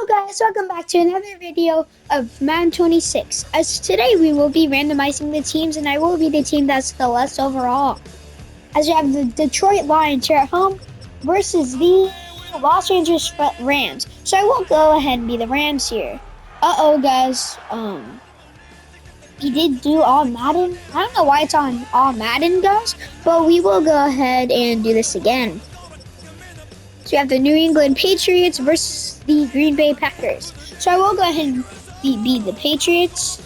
Hello guys, welcome back to another video of Madden 26. As today we will be randomizing the teams and I will be the team that's the less overall. As we have the Detroit Lions here at home versus the Los Angeles Rams. So I will go ahead and be the Rams here. Guys, we did do all Madden. I don't know why it's on all Madden guys, but we will go ahead and do this again. So we have the New England Patriots versus the Green Bay Packers. So I will go ahead and be the Patriots.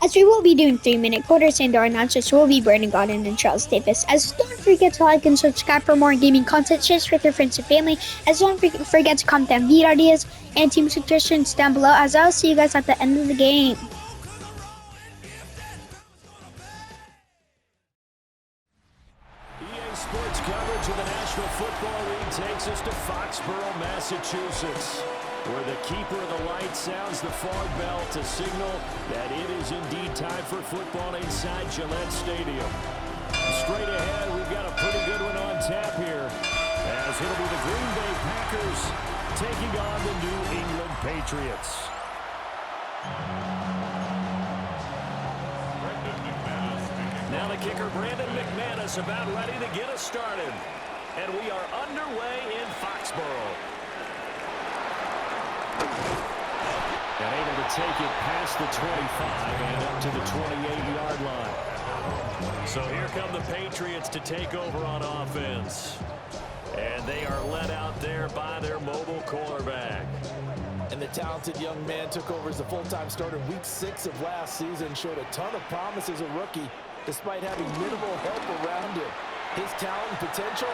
As we will be doing 3-minute quarters and our announcers will be Brandon Godden and Charles Davis. As don't forget to like and subscribe for more gaming content, share with your friends and family. As don't forget to comment down video ideas and team suggestions down below. As I'll see you guys at the end of the game. Sports coverage of the National Football League takes us to Foxborough, Massachusetts, where the keeper of the light sounds the fog bell to signal that it is indeed time for football inside Gillette Stadium. Straight ahead, we've got a pretty good one on tap here, as it'll be the Green Bay Packers taking on the New England Patriots. Now the kicker, Brandon McManus, about ready to get us started. And we are underway in Foxborough. And able to take it past the 25 and up to the 28-yard line. So here come the Patriots to take over on offense. And they are led out there by their mobile quarterback. And the talented young man took over as the full-time starter week 6 of last season. Showed a ton of promise as a rookie, despite having minimal help around him. His talent and potential,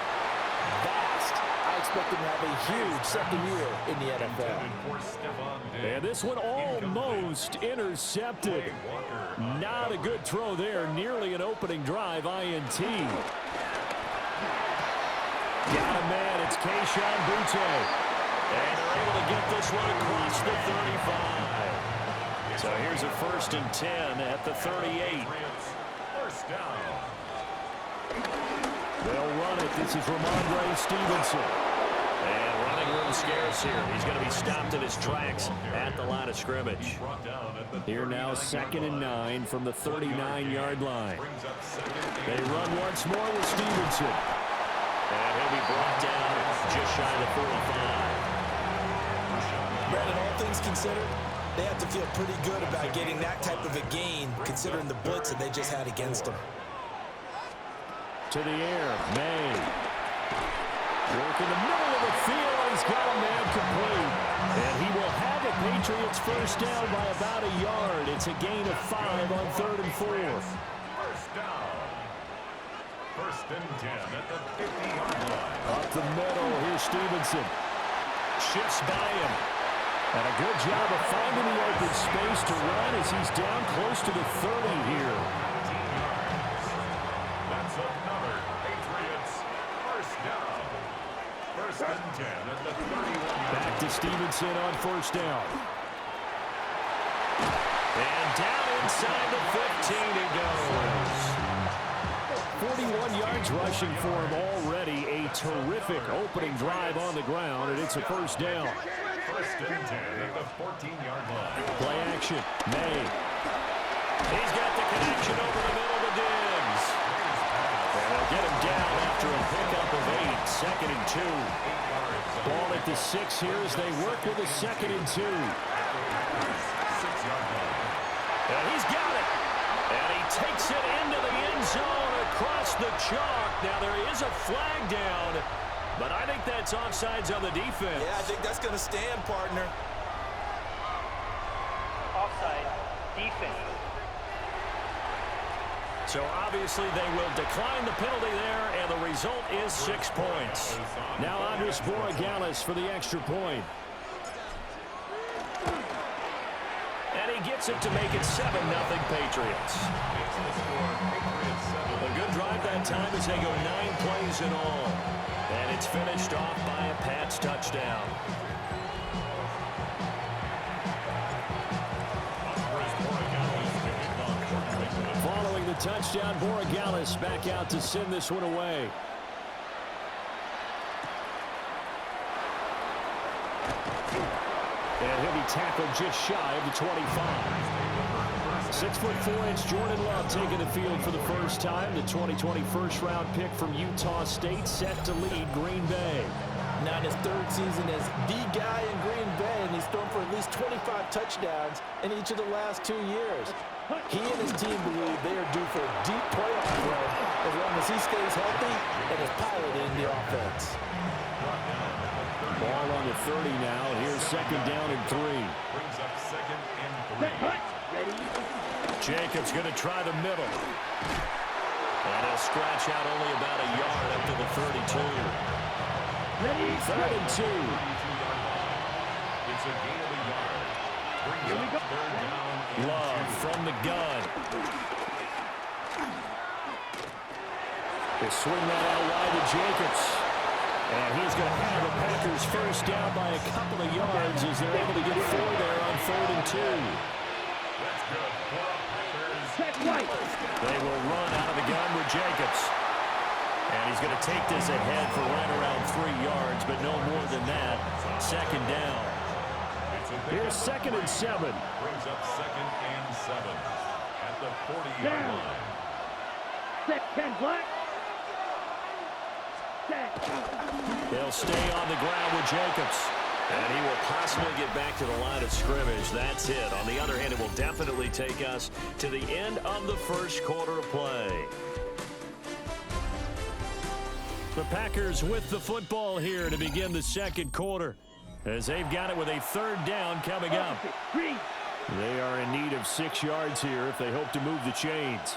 vast. I expect him to have a huge second year in the NFL. And this one almost intercepted. Not a good throw there. Nearly an opening drive, INT. Got a man, it's Kayshon Boutte. And they're able to get this one across the 35. So here's a 1st and 10 at the 38. They'll run it. This is Ramondre Stevenson. And running room scarce here. He's going to be stopped in his tracks at the line of scrimmage. Here now 2nd and 9 from the 39-yard line. They run once more with Stevenson. And he'll be brought down just shy of the 45. Brandon, all things considered, they have to feel pretty good about getting that type of a gain, considering the blitz that they just had against them. To the air, May. Work in the middle of the field. He's got a man complete. And he will have the Patriots first down by about a yard. It's a gain of 5 on 3rd and 4th. First down. 1st and 10 at the 50-yard line. Up the middle, here's Stevenson. Shifts by him. And a good job of finding the open space to run as he's down close to the 30 here. That's another Patriots first down. 1st and 10 at the 31. Back to Stevenson on 1st down. And down inside the 15 he goes. 41 yards rushing for him already. A terrific opening drive on the ground, and it's a 1st down. 1st and 10 at the 14-yard line. Play action. May. He's got the connection over the middle to Diggs. And they'll get him down after a pickup of 8. 2nd and 2. Ball at the 6 here as they work with a 2nd and 2. 6-yard line. And he's got it. And he takes it into the end zone across the chalk. Now there is a flag down, but I think that's offsides on the defense. Yeah, I think that's going to stand, partner. Offside, defense. So obviously they will decline the penalty there, and the result is 6 points. Now Andres Borregales for the extra point. And he gets it to make it 7-0 Patriots. A good drive that time as they go 9 plays in all. And it's finished off by a Pats touchdown. Following the touchdown, Borregales back out to send this one away. And he'll be tackled just shy of the 25. 6'4" Jordan Love taking the field for the first time. The 2020 first-round pick from Utah State set to lead Green Bay. Now in his third season as the guy in Green Bay, and he's thrown for at least 25 touchdowns in each of the last 2 years. He and his team believe they are due for a deep playoff run as long as he stays healthy and is piloting the offense. Ball on the 30 now. Here's second down and 3. Brings up second and 3. Jacobs going to try the middle. And he'll scratch out only about a yard up to the 32. Third and 2. It's a gain of a yard. Brings up third down and Love 2. from the gun. They swing that out wide to Jacobs. And he's going to have the Packers first down by a couple of yards as they're able to get 4 there on third and 2. That's good for Packers. They will run out of the gun with Jacobs. And he's going to take this ahead for right around 3 yards, but no more than that. Second down. Here's second and 7. Brings up second and 7 at the 40-yard line. They'll stay on the ground with Jacobs. And he will possibly get back to the line of scrimmage. That's it. On the other hand, it will definitely take us to the end of the first quarter of play. The Packers with the football here to begin the second quarter, as they've got it with a third down coming up. They are in need of 6 yards here if they hope to move the chains.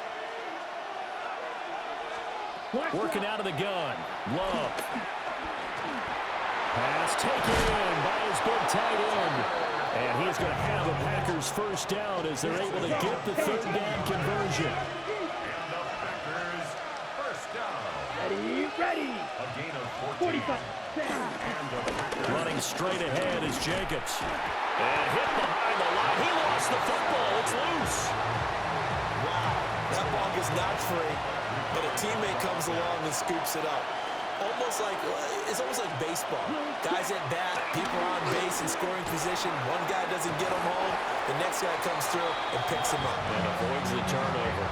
Working out of the gun. Love. Pass taken in by his big tight end. And he's going to have the Packers first down as they're able to get the third down conversion. And the Packers first down. Ready. A gain of 14. And the Packers Running straight ahead is Jacobs. And hit behind the line. He lost the football. It's loose. Wow, that ball gets knocked free, but a teammate comes along and scoops it up. It's almost like baseball. Guys at bat, people are on base in scoring position. One guy doesn't get him home, the next guy comes through and picks him up. And avoids the turnover.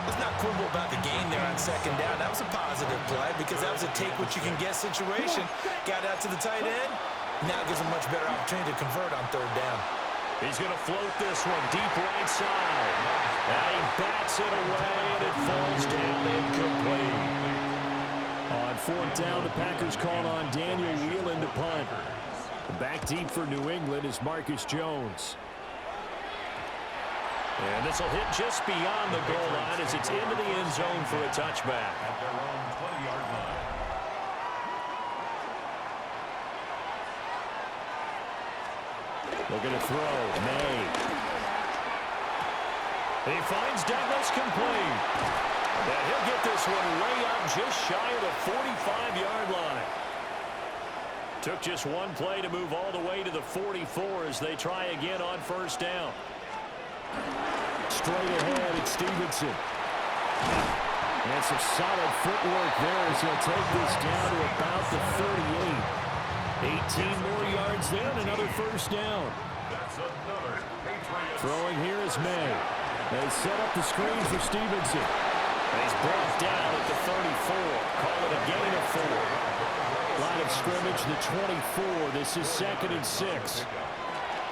Let's not quibble about the gain there on second down. That was a positive play because that was a take-what-you-can-get situation. Got out to the tight end. Now gives him a much better opportunity to convert on third down. He's going to float this one deep right side. And he bats it away, and it falls down incomplete. On fourth down, the Packers called on Daniel Whelan to punt. Back deep for New England is Marcus Jones. And this will hit just beyond the goal line as it's into the end zone for a touchback. at their own 20-yard line. Looking to throw. May. He finds Douglas complete. And he'll get this one way up just shy of the 45-yard line. Took just one play to move all the way to the 44 as they try again on first down. Straight ahead, it's Stevenson. And some solid footwork there as he'll take this down to about the 38. 18 more yards there and another first down. That's another Patriots. Throwing here is May. They set up the screen for Stevenson. And he's brought down at the 34. Call it a gain of 4. Line of scrimmage, the 24. This is second and 6.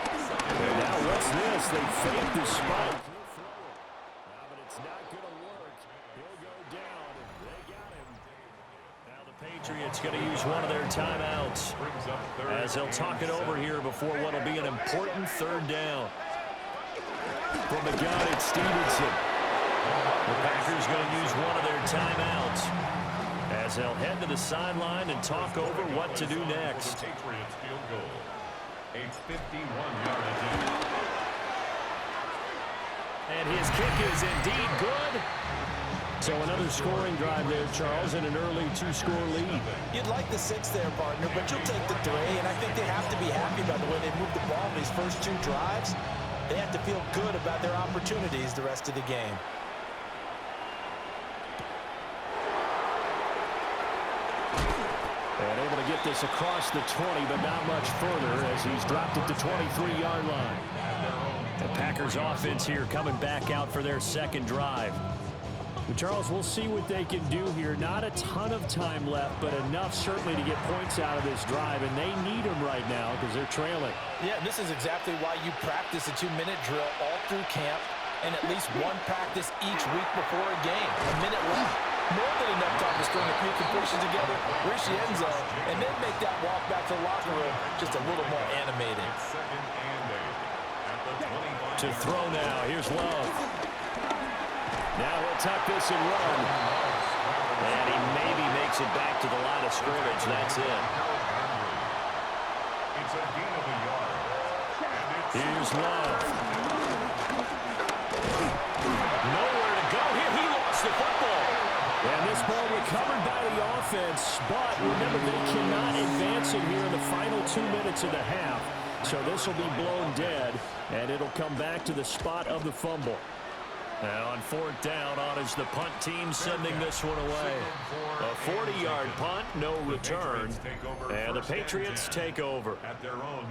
And now what's this? They fake the spike. But it's not going to work. He'll go down, and they got him. Now the Patriots going to use one of their timeouts Brings up third as they'll talk it over here before what will be an important third down. From the gun, it's Stevenson. The Packers going to use one of their timeouts as they'll head to the sideline and talk over what to do next. The Patriots field goal. A 51-yard attempt. And his kick is indeed good. So another scoring drive there, Charles, and an early 2-score lead. You'd like the 6 there, partner, but you'll take the 3, and I think they have to be happy about the way they moved the ball in these first 2 drives. They have to feel good about their opportunities the rest of the game. And able to get this across the 20, but not much further as he's dropped it to 23-yard line. The Packers offense here coming back out for their second drive. But Charles, we'll see what they can do here. Not a ton of time left, but enough certainly to get points out of this drive, and they need them right now because they're trailing. Yeah, this is exactly why you practice a 2-minute drill all through camp and at least one practice each week before a game. A minute left. More than enough time to string a few completions together, reach the end zone, and then make that walk back to the locker room just a little more animated. To throw now. Here's Love. Now he'll tuck this and run. And he maybe makes it back to the line of scrimmage. That's it. It's a gain of a yard. Here's Love. Nowhere to go here. He lost the football. And this ball recovered by the offense. But remember, they cannot advance it here in the final 2 minutes of the half. So this will be blown dead, and it'll come back to the spot of the fumble. Now on fourth down, on is the punt team sending this one away. A 40-yard punt, no return, and the Patriots take over.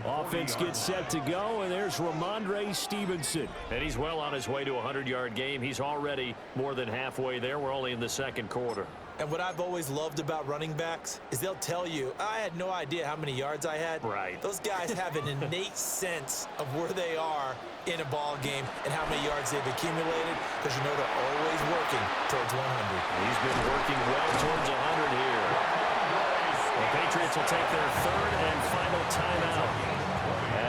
Offense gets set to go, and there's Ramondre Stevenson. And he's well on his way to a 100-yard game. He's already more than halfway there. We're only in the second quarter. And what I've always loved about running backs is they'll tell you, I had no idea how many yards I had. Right. Those guys have an innate sense of where they are in a ball game and how many yards they've accumulated because you know they're always working towards 100. He's been working well towards 100 here. The Patriots will take their third and final timeout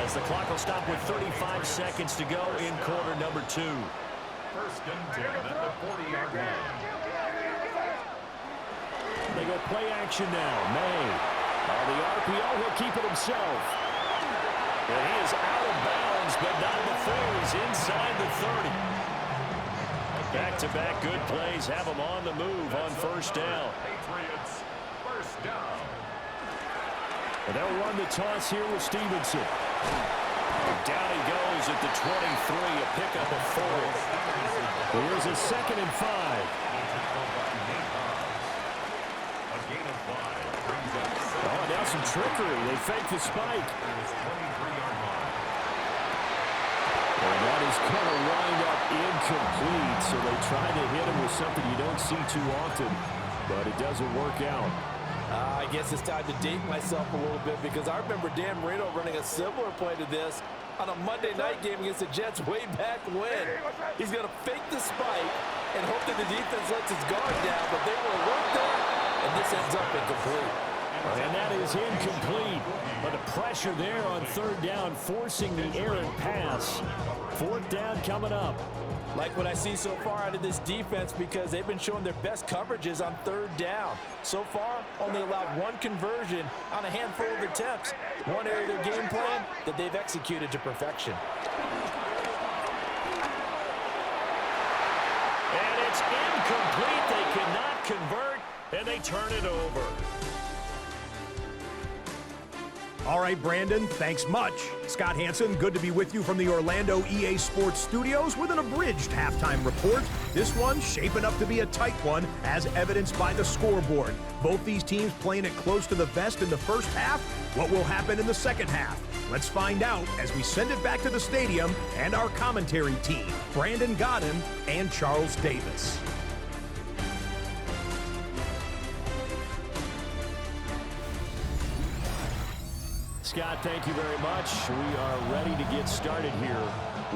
as the clock will stop with 35 seconds to go in quarter number 2. First and 10 at the 40-yard line. They go play action now. May. On the RPO, he'll keep it himself. And he is out of bounds, but not before he's inside the 30. Back-to-back good plays have him on the move on first down. Patriots, first down. And they'll run the toss here with Stevenson. Down he goes at the 23, a pickup of 4. Here's a 2nd and 5. Oh, now some trickery. They fake the spike. And that is kind of lined up incomplete, so they try to hit him with something you don't see too often, but it doesn't work out. I guess it's time to date myself a little bit because I remember Dan Marino running a similar play to this on a Monday night game against the Jets way back when. He's going to fake the spike and hope that the defense lets his guard down, but they will work that, and this ends up incomplete. And that is incomplete. But the pressure there on third down, forcing the errant pass. Fourth down coming up. Like what I see so far out of this defense because they've been showing their best coverages on third down. So far, only allowed one conversion on a handful of attempts. One area of their game plan that they've executed to perfection. And it's incomplete. They cannot convert, and they turn it over. All right, Brandon, thanks much. Scott Hansen, good to be with you from the Orlando EA Sports Studios with an abridged halftime report. This one shaping up to be a tight one, as evidenced by the scoreboard. Both these teams playing it close to the vest in the first half. What will happen in the second half? Let's find out as we send it back to the stadium and our commentary team, Brandon Godden and Charles Davis. Scott, thank you very much. We are ready to get started here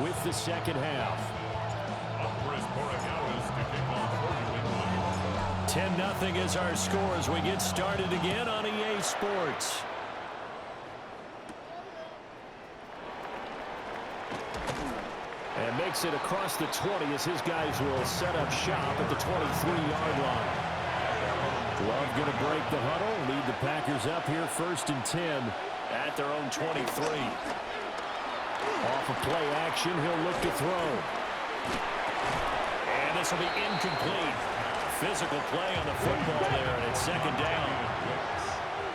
with the second half. 10-0 is our score as we get started again on EA Sports. And makes it across the 20 as his guys will set up shop at the 23-yard line. Love going to break the huddle, lead the Packers up here first and 10 at their own 23. Off of play action, he'll look to throw. And this will be incomplete. Physical play on the football there, and it's second down.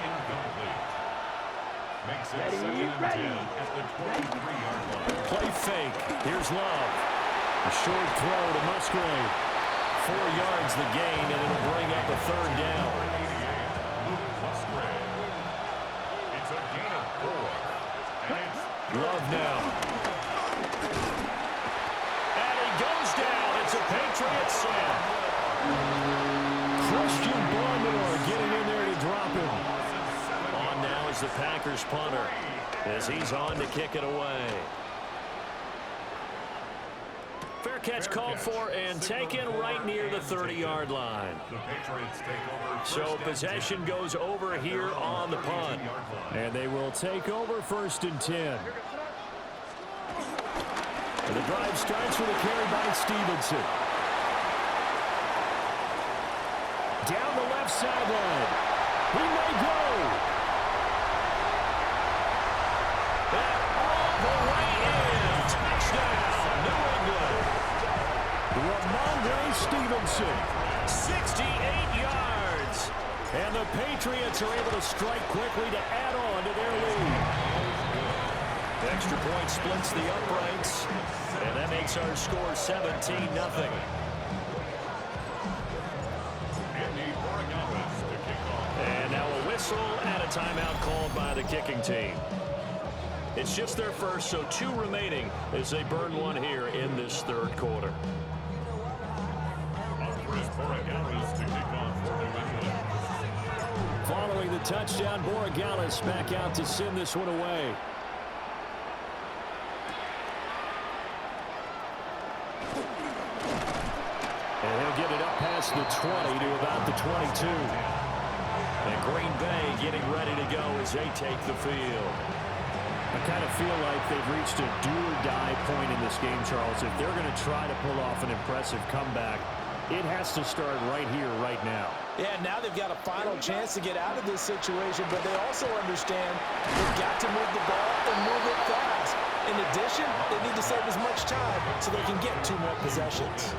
Incomplete. Makes it second and 10 at the 23-yard line. Play fake. Here's Love. A short throw to Musgrave. 4 yards the gain, and it'll bring up a third down. Love now. And he goes down. It's a Patriots sack. Christian Barmore getting in there to drop him. On now is the Packers punter as he's on to kick it away. Fair catch called for and taken right near the 30-yard line. So possession goes over here on the punt. And they will take over 1st and 10. And the drive starts with a carry by Stevenson. Down the left sideline. He may go. And all the way in. Touchdown, New England. Ramondre Stevenson, 68 yards. And the Patriots are able to strike quickly to add on to their lead. Extra point splits the uprights, and that makes our score 17-0. And now a whistle and a timeout called by the kicking team. It's just their first, so 2 remaining as they burn one here in this 3rd quarter. Following the touchdown, Borregales back out to send this one away. And he'll get it up past the 20 to about the 22. And Green Bay getting ready to go as they take the field. I kind of feel like they've reached a do-or-die point in this game, Charles. If they're going to try to pull off an impressive comeback, it has to start right here, right now. Yeah, now they've got a final chance to get out of this situation, but they also understand they've got to move the ball and move it fast. In addition, they need to save as much time so they can get 2 more possessions.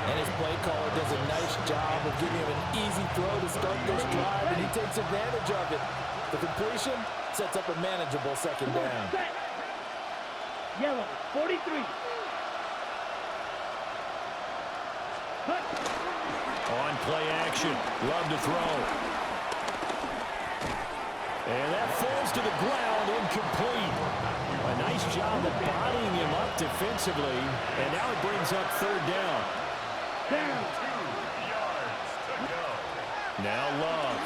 And his play caller does a nice job of giving him an easy throw to start this drive, and he takes advantage of it. The completion sets up a manageable 2nd down. Yellow, 43. On play action, Love to throw. And that falls to the ground, incomplete. A nice job of bodying him up defensively, and now it brings up 3rd down. Down. 2 yards to go. Now Love.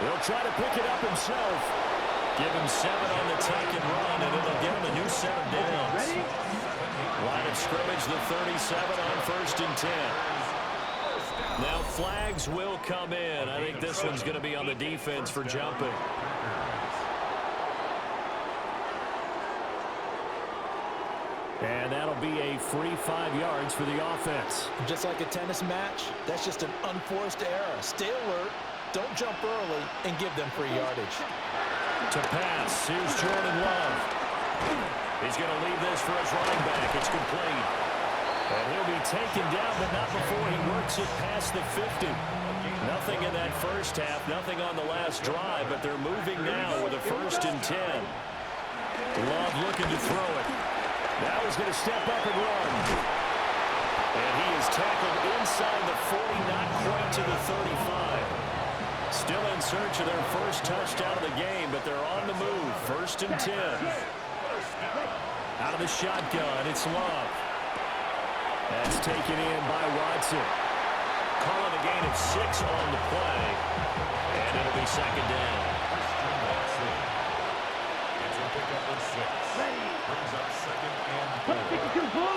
He'll try to pick it up himself. Give him 7 on the take and run, and it'll give him a new set of downs. Ready? Line of scrimmage, the 37 on 1st and 10. Now flags will come in. I think this one's going to be on the defense for jumping. And that'll be a free 5 yards for the offense. Just like a tennis match, that's just an unforced error. Stay alert, don't jump early, and give them free yardage. To pass, here's Jordan Love. He's going to leave this for his running back. It's complete. And he'll be taken down, but not before he works it past the 50. Nothing in that first half, nothing on the last drive, but they're moving now with a 1st and 10. Love looking to throw it. Now he's going to step up and run. And he is tackled inside the 40, not quite to the 35. Still in search of their first touchdown of the game, but they're on the move. 1st and 10. Out of the shotgun, it's Love. That's taken in by Watson. Calling a gain of 6 on the play. And it'll be 2nd down. It's a pickup of 6. Brings up 2nd and 4.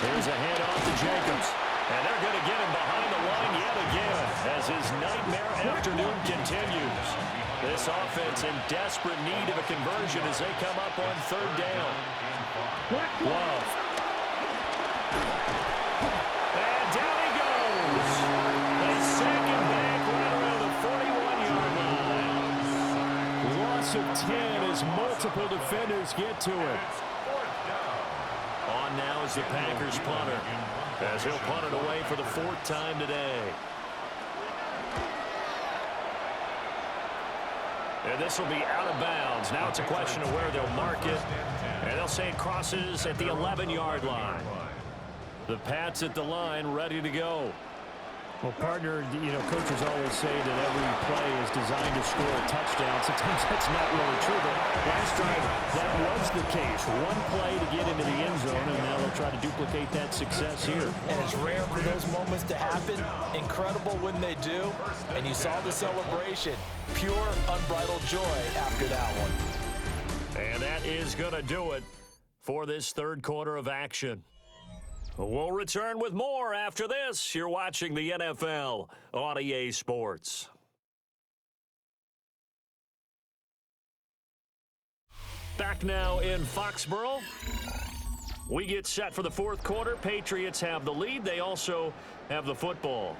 There's a handoff to Jacobs. And they're going to get him behind the line yet again as his nightmare afternoon continues. This offense in desperate need of a conversion as they come up on 3rd down. Love. And down he goes. A 2nd back right around the 41-yard line. Loss of 10 as multiple defenders get to it. On now is the Packers punter, as he'll punt it away for the 4th time today. And this will be out of bounds. Now it's a question of where they'll mark it. And they'll say it crosses at the 11-yard line. The Pats at the line ready to go. Well, partner, coaches always say that every play is designed to score a touchdown. Sometimes that's not really true, but last time that was the case. One play to get into the end zone, and now they'll try to duplicate that success here. And it's rare for those moments to happen. Incredible when they do. And you saw the celebration. Pure, unbridled joy after that one. And that is going to do it for this third quarter of action. We'll return with more after this. You're watching the NFL on EA Sports. Back now in Foxborough. We get set for the fourth quarter. Patriots have the lead. They also have the football.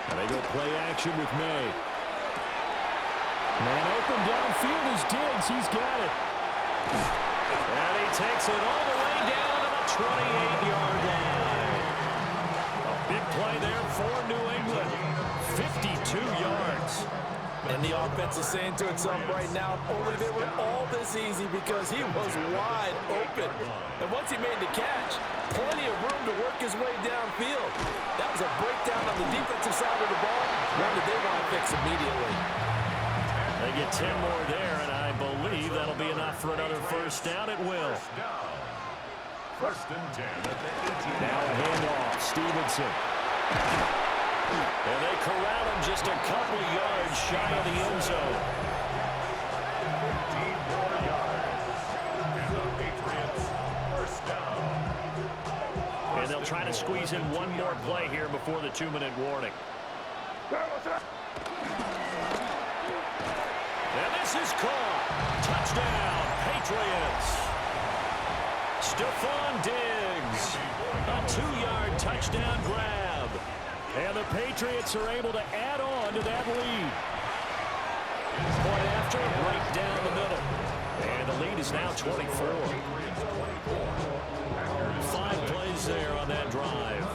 And they go play action with May. Man open downfield is Diggs. He's got it. And he takes it all the way down to the 28-yard line. A big play there for New England. 52 yards. And the offense is saying to itself right now, only they were all this easy because he was wide open. And once he made the catch, plenty of room to work his way downfield. That was a breakdown on the defensive side of the ball. One that they want to fix immediately. They get 10 more there, and I believe that'll be enough for another first down. It will. First and 10 at the 18. Now a handoff. Stevenson. And they corral him just a couple of yards shy of the end zone. 15 more yards. And the Patriots first down. And they'll try to squeeze in one more play here before the 2-minute warning. And this is caught. Touchdown, Patriots. Stephon Diggs. A 2-yard touchdown grab. And the Patriots are able to add on to that lead. Point after, right down the middle. And the lead is now 24. 5 plays there on that drive.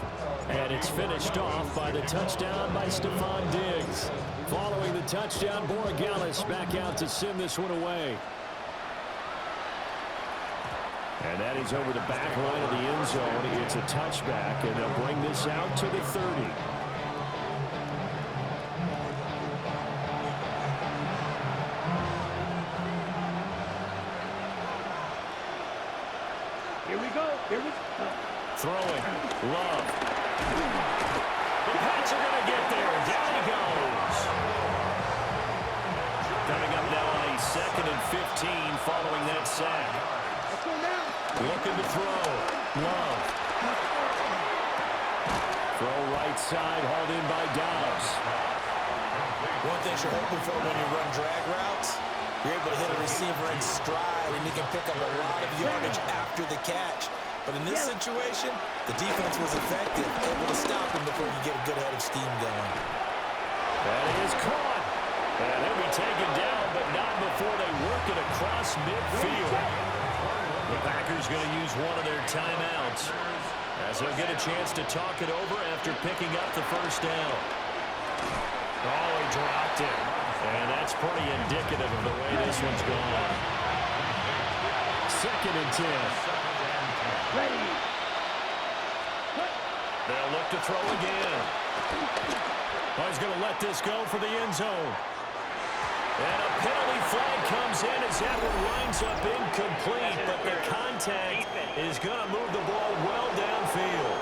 And it's finished off by the touchdown by Stephon Diggs. Following the touchdown, Borregales back out to send this one away. And that is over the back line of the end zone. It's a touchback, and they'll bring this out to the 30. Here we go. Here we go. Throwing. Love. The Pats are going to get there. Down he goes. Coming up now on a 2nd and 15 following that sack. Let's go now. Looking to throw. Love. Throw right side, hauled in by Dobbs. One thing you're hoping for when you run drag routes, you're able to hit a receiver in stride, and you can pick up a lot of yardage after the catch. But in this situation, the defense was effective, able to stop him before you get a good head of steam going. That is caught. And he'll be taken down, but not before they work it across midfield. The Packers going to use one of their timeouts as they'll get a chance to talk it over after picking up the first down. Oh, he dropped it. And that's pretty indicative of the way this one's gone. 2nd and 10. Ready. They'll look to throw again. Oh, he's going to let this go for the end zone. And a penalty flag comes in as that one winds up incomplete, but the contact is going to move the ball well downfield.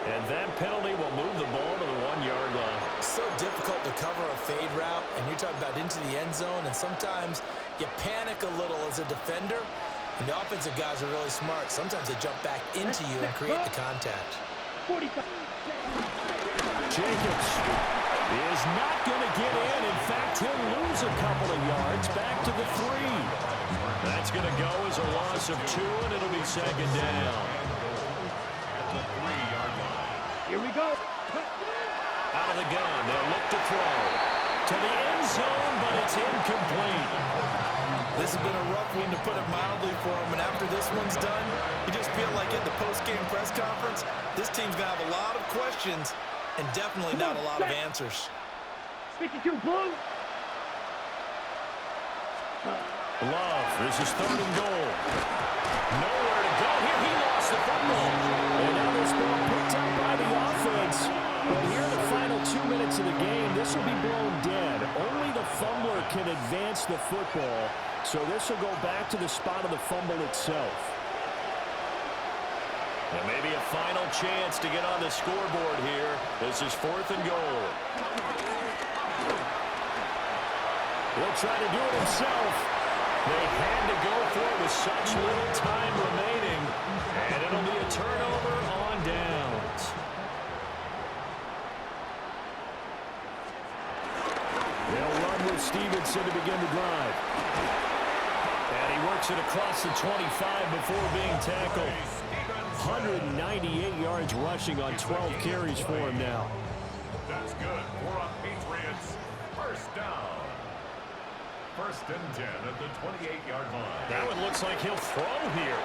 And that penalty will move the ball to the 1-yard line. So difficult to cover a fade route, and you're talking about into the end zone, and sometimes you panic a little as a defender. And the offensive guys are really smart. Sometimes they jump back into you and create the contact. 45. Jacobs is not going to get in. In fact, he'll lose a couple of yards back to the 3. That's going to go as a loss of 2, and it'll be 2nd down. At the 3-yard line. Here we go. Out of the gun, they'll look to throw. To the end zone, but it's incomplete. This has been a rough one, to put it mildly, for him. And after this one's done, you just feel like at the post-game press conference, this team's going to have a lot of questions and definitely not a lot of answers. 52 blue. Love. This is 3rd and goal. Nowhere to go here. He lost the football. And now this ball picked up by the offense. But here in the final 2 minutes of the game, this will be blown dead. Only the fumbler can advance the football. So this will go back to the spot of the fumble itself. And maybe a final chance to get on the scoreboard here. This is 4th and goal. He'll try to do it himself. They had to go for it with such little time remaining. And it'll be a turnover on downs. They'll run with Stevenson to begin the drive. And he works it across the 25 before being tackled. 198 yards rushing on 12 carries for him now. That's good for a Patriots first down. 1st and 10 at the 28-yard line. That one looks like he'll throw here.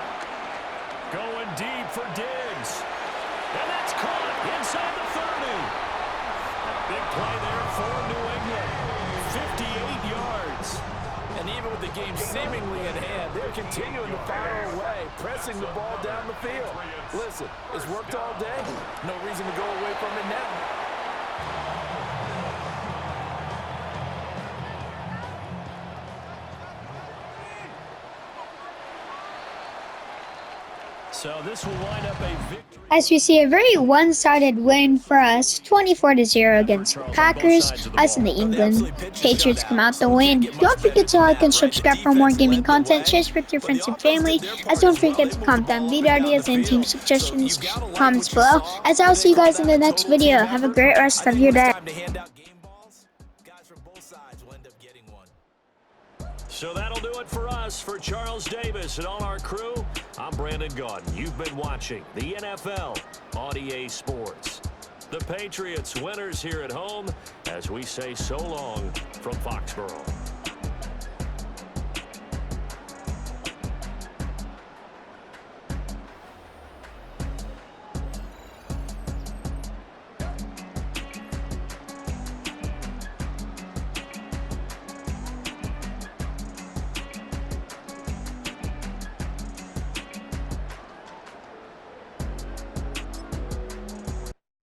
Going deep for Diggs. And that's caught inside the 30. Big play there for New England. 58 yards. And even with the game seemingly in hand, they're continuing to fire away, pressing the ball down the field. Listen, it's worked all day. No reason to go away from it now. So this will wind up a victory. As we see a very one-sided win for us, 24-0 against the Packers, us and the England Patriots come out the win. Don't forget to like and subscribe for more gaming content, share with your friends and family, as don't forget to comment down video ideas and team suggestions, comments below, as I'll see you guys in the next video. Have a great rest of your day. So that'll do it for us. For Charles Davis and all our crew, I'm Brandon Gaudin. You've been watching the NFL on EA Sports. The Patriots winners here at home as we say so long from Foxborough.